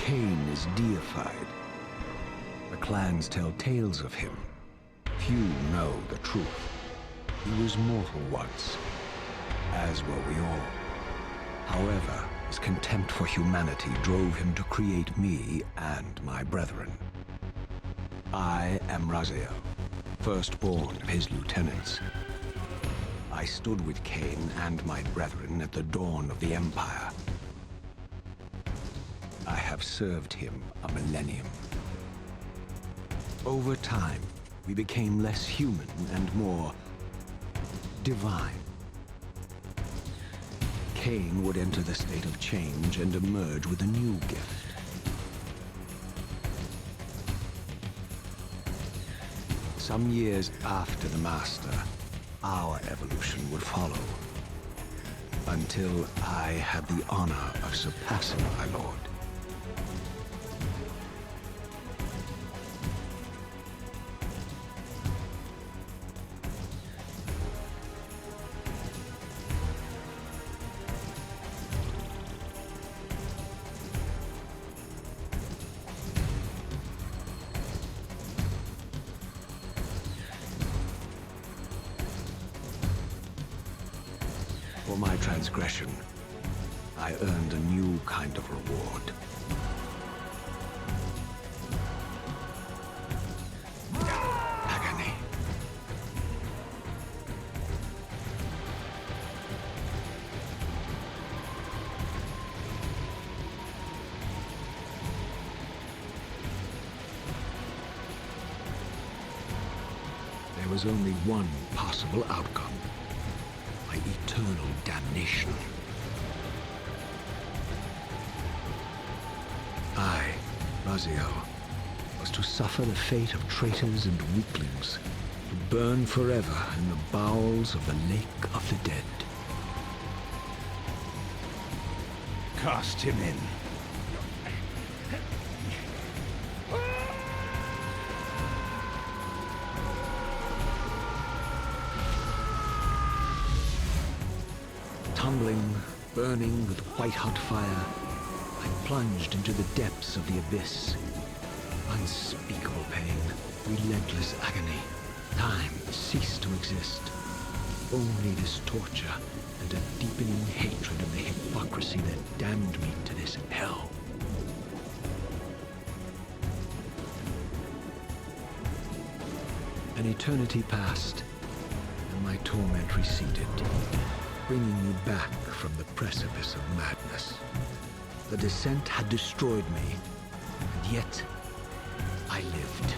Kain is deified. The clans tell tales of him. Few know the truth. He was mortal once, as were we all. However, his contempt for humanity drove him to create me and my brethren. I am Raziel, firstborn of his lieutenants. I stood with Kain and my brethren at the dawn of the Empire. I have served him a millennium. Over time, we became less human and more divine. Kain would enter the state of change and emerge with a new gift. Some years after the Master, our evolution would follow, until I had the honor of surpassing my lord. For my transgression, I earned a new kind of reward. Agony. There was only one possible outcome. Eternal damnation. I, Raziel, was to suffer the fate of traitors and weaklings, to burn forever in the bowels of the Lake of the Dead. Cast him in. Tumbling, burning with white-hot fire, I plunged into the depths of the abyss. Unspeakable pain, relentless agony. Time ceased to exist. Only this torture and a deepening hatred of the hypocrisy that damned me to this hell. An eternity passed, and my torment receded, bringing me back from the precipice of madness. The descent had destroyed me, and yet I lived.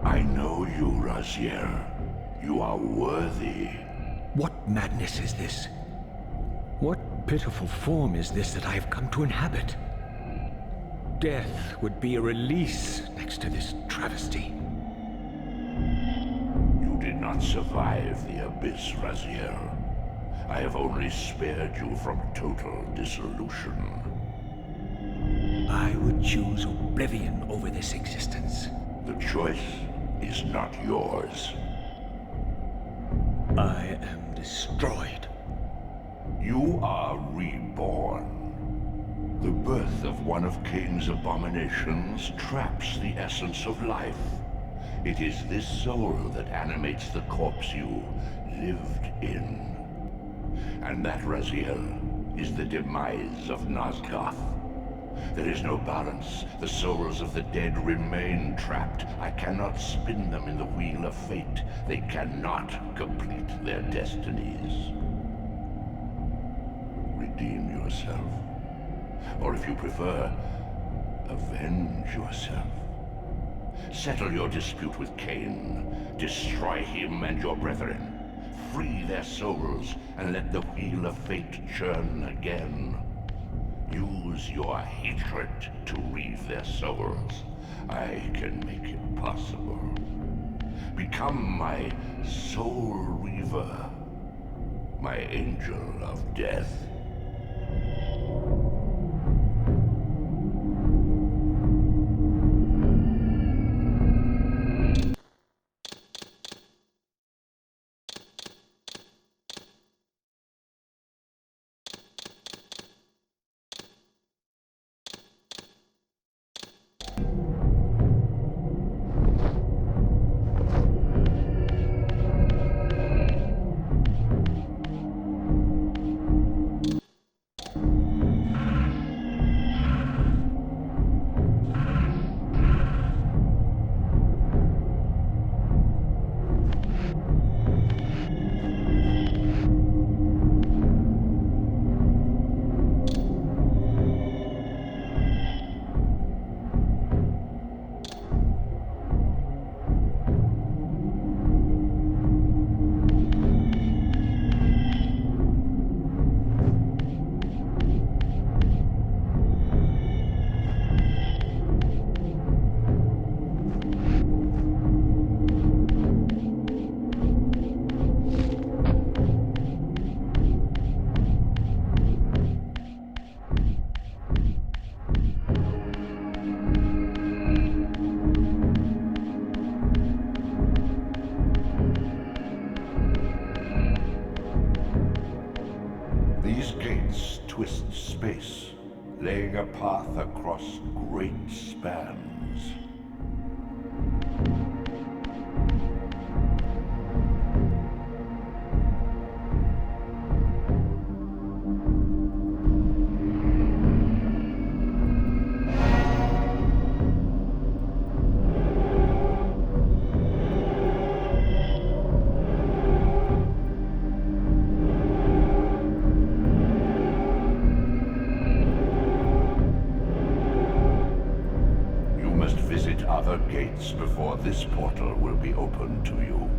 I know you, Raziel. You are worthy. What madness is this? What pitiful form is this that I have come to inhabit? Death would be a release next to this travesty. You did not survive the abyss, Raziel. I have only spared you from total dissolution. I would choose oblivion over this existence. The choice is not yours. I am destroyed. You are reborn. The birth of one of Kain's abominations traps the essence of life. It is this soul that animates the corpse you lived in. And that, Raziel, is the demise of Nosgoth. There is no balance. The souls of the dead remain trapped. I cannot spin them in the wheel of fate. They cannot complete their destinies. Redeem yourself. Or if you prefer, avenge yourself. Settle your dispute with Kain. Destroy him and your brethren. Free their souls and let the wheel of fate churn again. Use your hatred to reave their souls. I can make it possible. Become my soul reaver, my angel of death. These gates twist space, laying a path across great spans. Visit other gates before this portal will be open to you.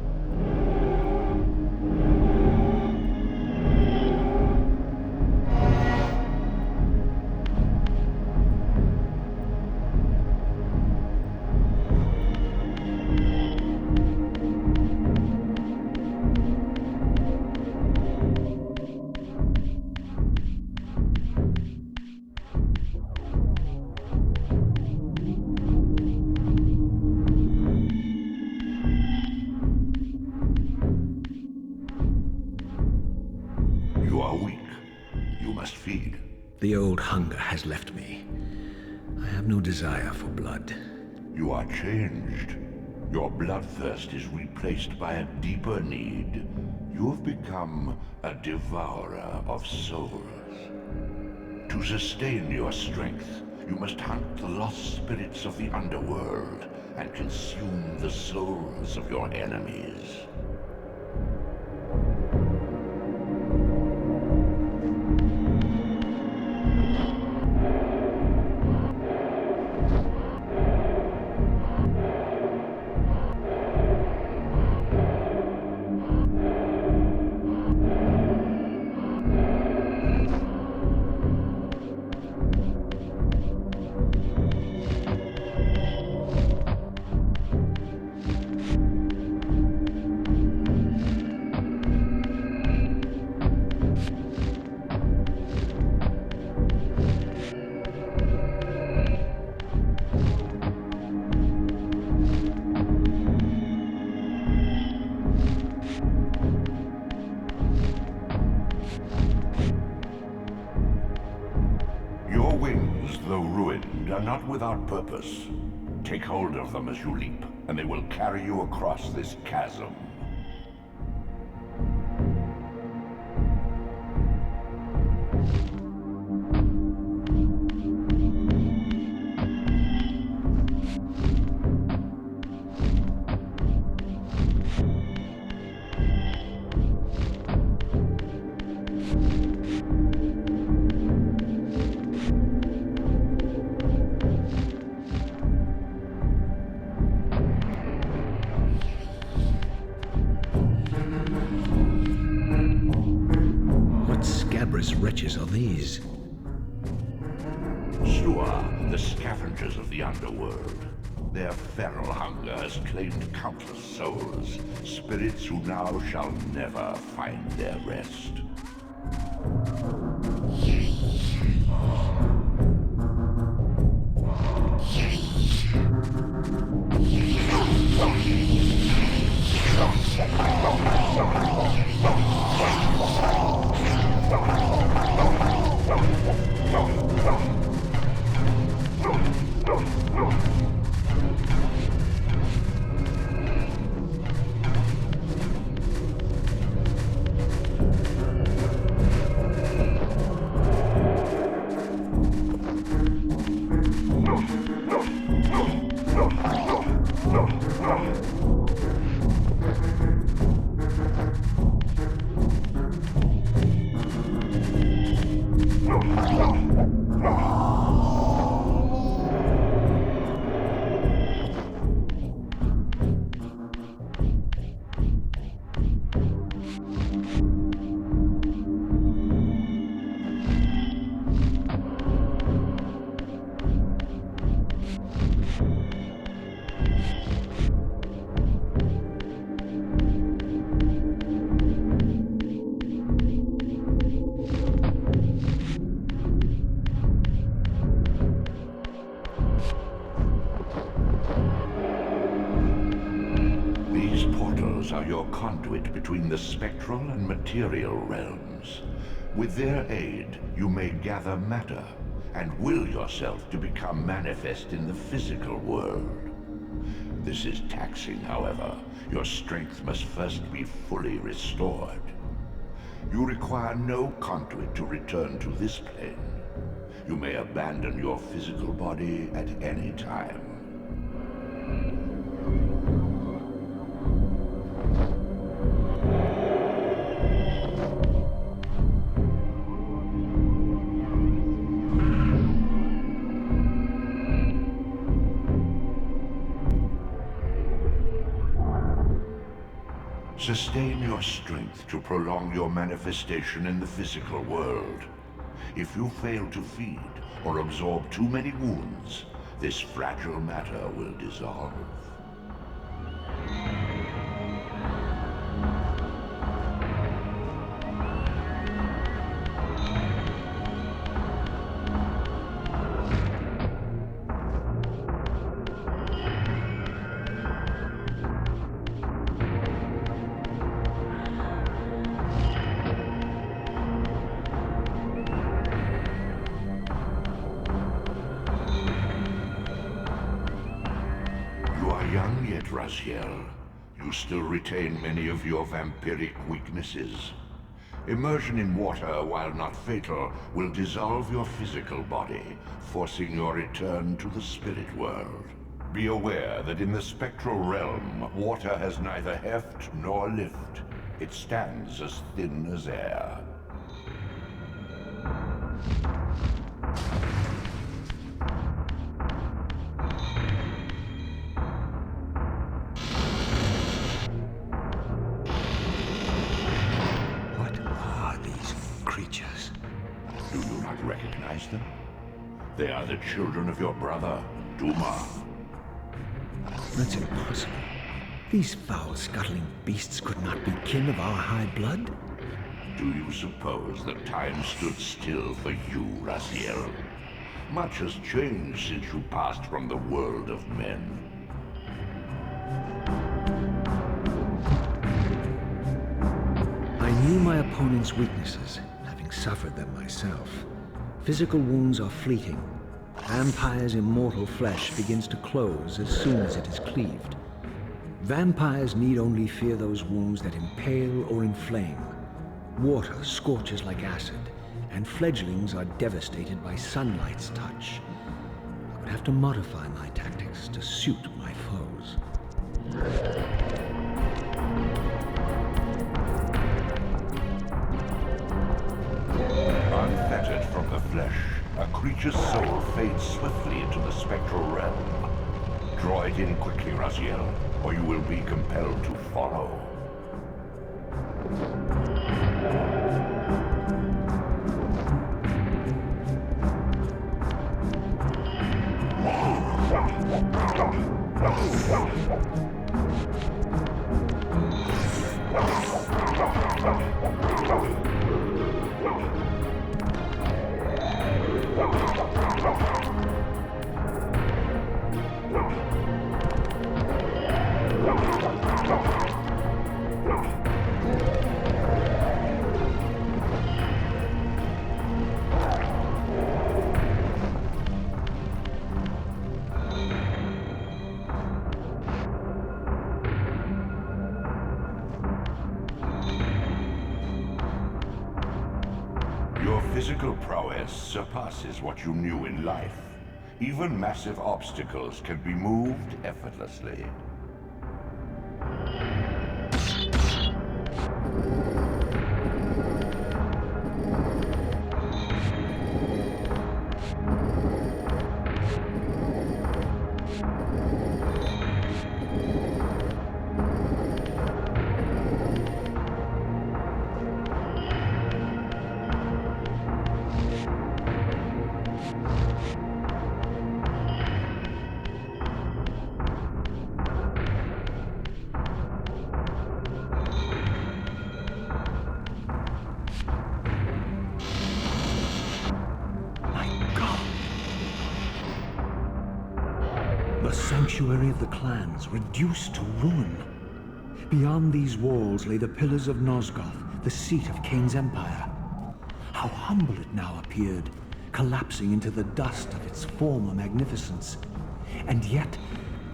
You are weak. You must feed. The old hunger has left me. I have no desire for blood. You are changed. Your bloodthirst is replaced by a deeper need. You have become a devourer of souls. To sustain your strength, you must hunt the lost spirits of the underworld and consume the souls of your enemies. Your wings, though ruined, are not without purpose. Take hold of them as you leap, and they will carry you across this chasm. Wretches are these? Sure, the scavengers of the underworld. Their feral hunger has claimed countless souls, spirits who now shall never find their rest. Are your conduit between the spectral and material realms. With their aid, you may gather matter and will yourself to become manifest in the physical world. This is taxing, however. Your strength must first be fully restored. You require no conduit to return to this plane. You may abandon your physical body at any time. Sustain your strength to prolong your manifestation in the physical world. If you fail to feed or absorb too many wounds, this fragile matter will dissolve. Young yet, Raziel, you still retain many of your vampiric weaknesses. Immersion in water, while not fatal, will dissolve your physical body, forcing your return to the spirit world. Be aware that in the spectral realm, water has neither heft nor lift. It stands as thin as air. Do you not recognize them? They are the children of your brother, Duma. That's impossible. These foul, scuttling beasts could not be kin of our high blood. Do you suppose that time stood still for you, Raziel? Much has changed since you passed from the world of men. I knew my opponent's weaknesses, having suffered them myself. Physical wounds are fleeting. Vampire's immortal flesh begins to close as soon as it is cleaved. Vampires need only fear those wounds that impale or inflame. Water scorches like acid, and fledglings are devastated by sunlight's touch. I would have to modify my tactics to suit my foes. Unfettered from the flesh, a creature's soul fades swiftly into the spectral realm. Draw it in quickly, Raziel, or you will be compelled to follow. Your physical prowess surpasses what you knew in life. Even massive obstacles can be moved effortlessly. The sanctuary of the clans reduced to ruin. Beyond these walls lay the pillars of Nosgoth, the seat of Kain's empire. How humble it now appeared, collapsing into the dust of its former magnificence. And yet,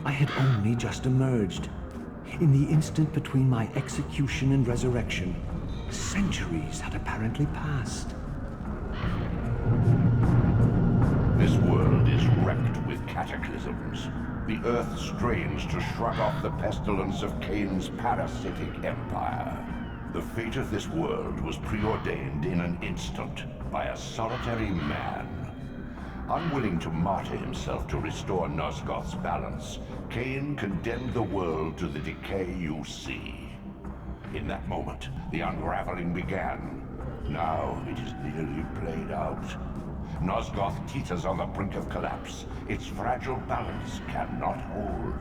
I had only just emerged. In the instant between my execution and resurrection, centuries had apparently passed. This world is wrecked with cataclysms. The earth strains to shrug off the pestilence of Kain's parasitic empire. The fate of this world was preordained in an instant by a solitary man. Unwilling to martyr himself to restore Nosgoth's balance, Kain condemned the world to the decay you see. In that moment, the unraveling began. Now it is nearly played out. Nosgoth teeters on the brink of collapse. Its fragile balance cannot hold.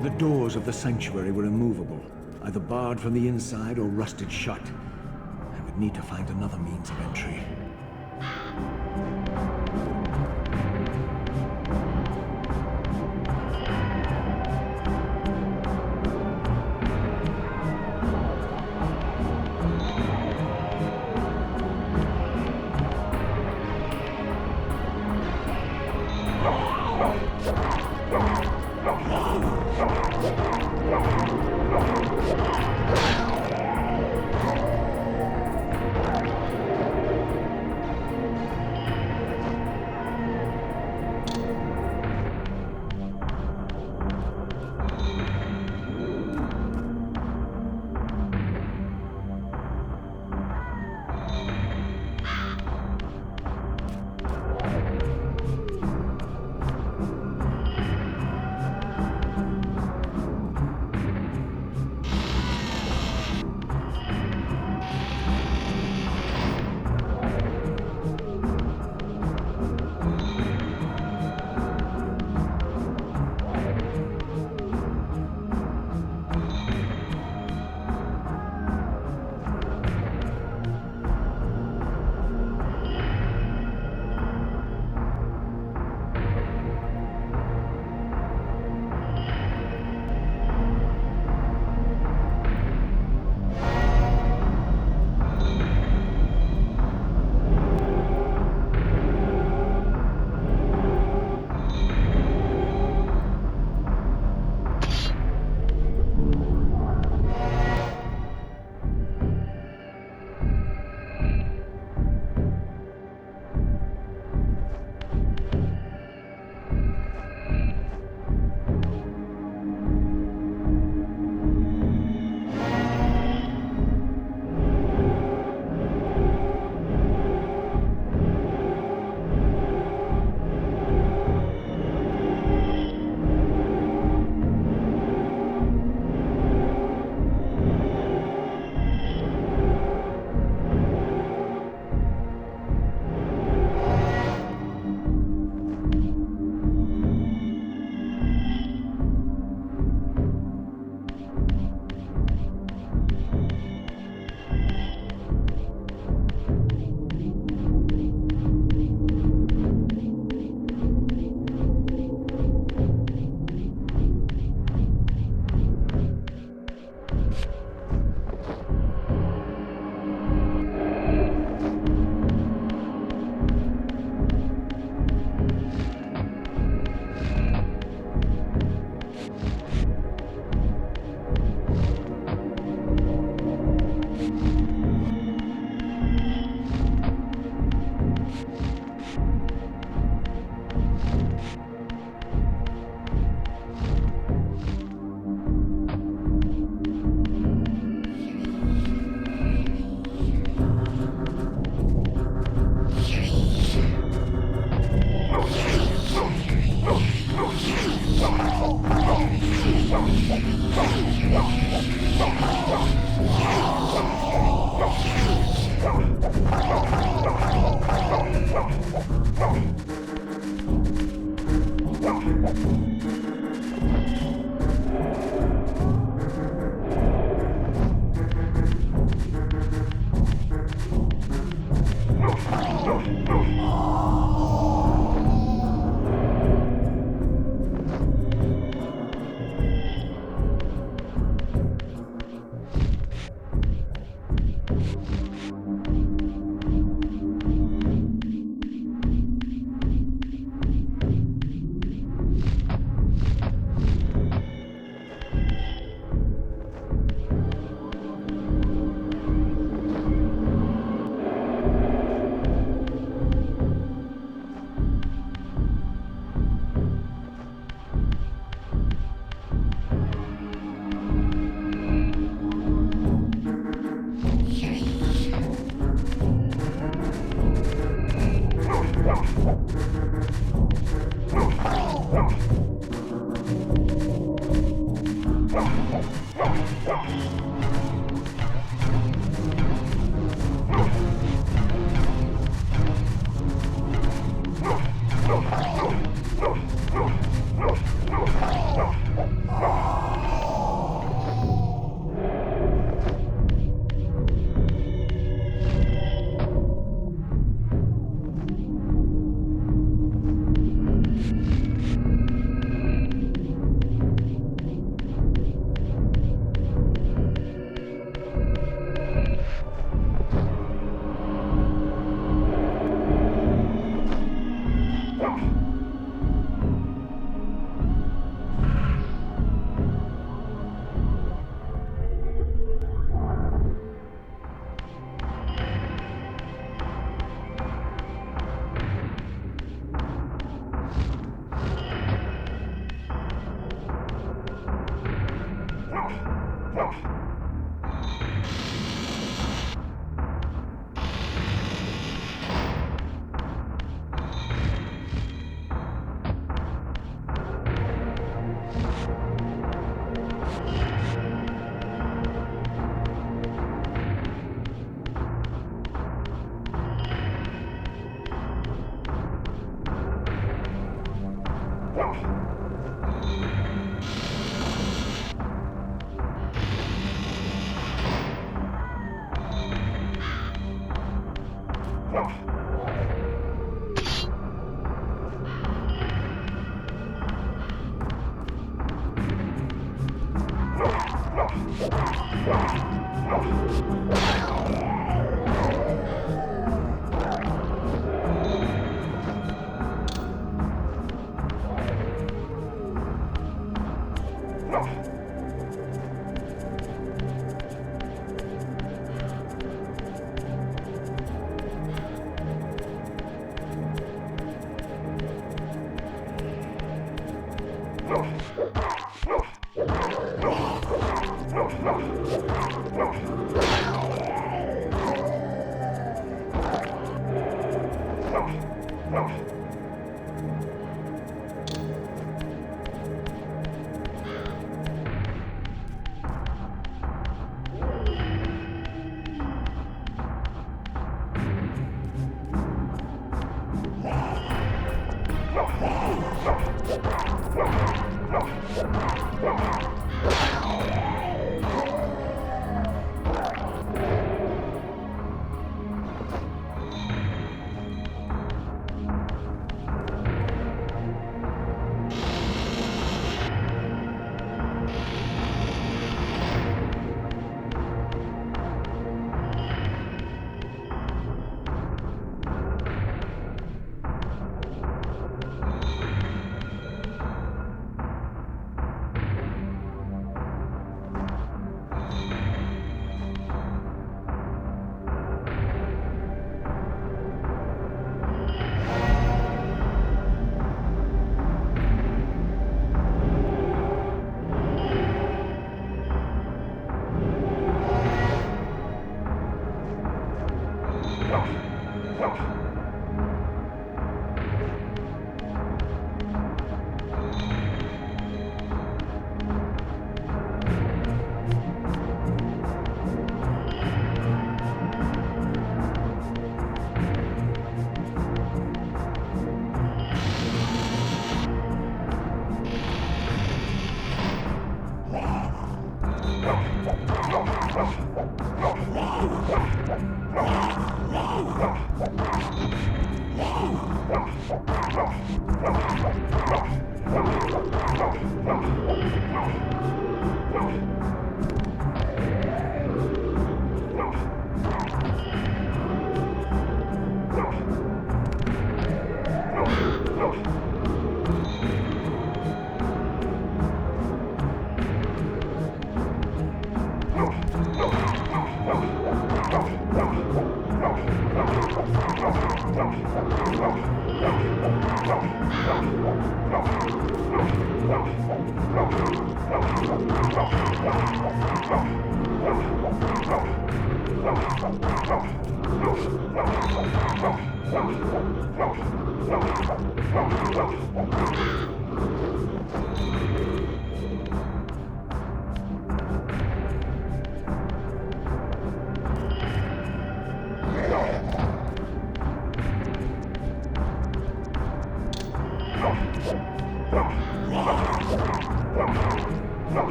The doors of the sanctuary were immovable, either barred from the inside or rusted shut. I would need to find another means of entry.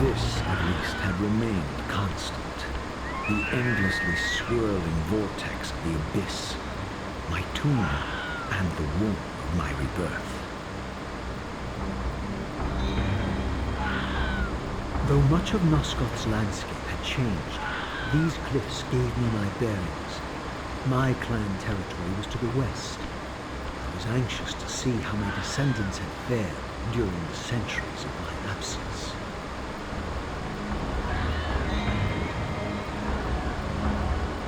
This, at least, had remained constant. The endlessly swirling vortex of the abyss, my tomb, and the womb of my rebirth. Though much of Nosgoth's landscape had changed, these cliffs gave me my bearings. My clan territory was to the west. I was anxious to see how my descendants had fared during the centuries of my absence.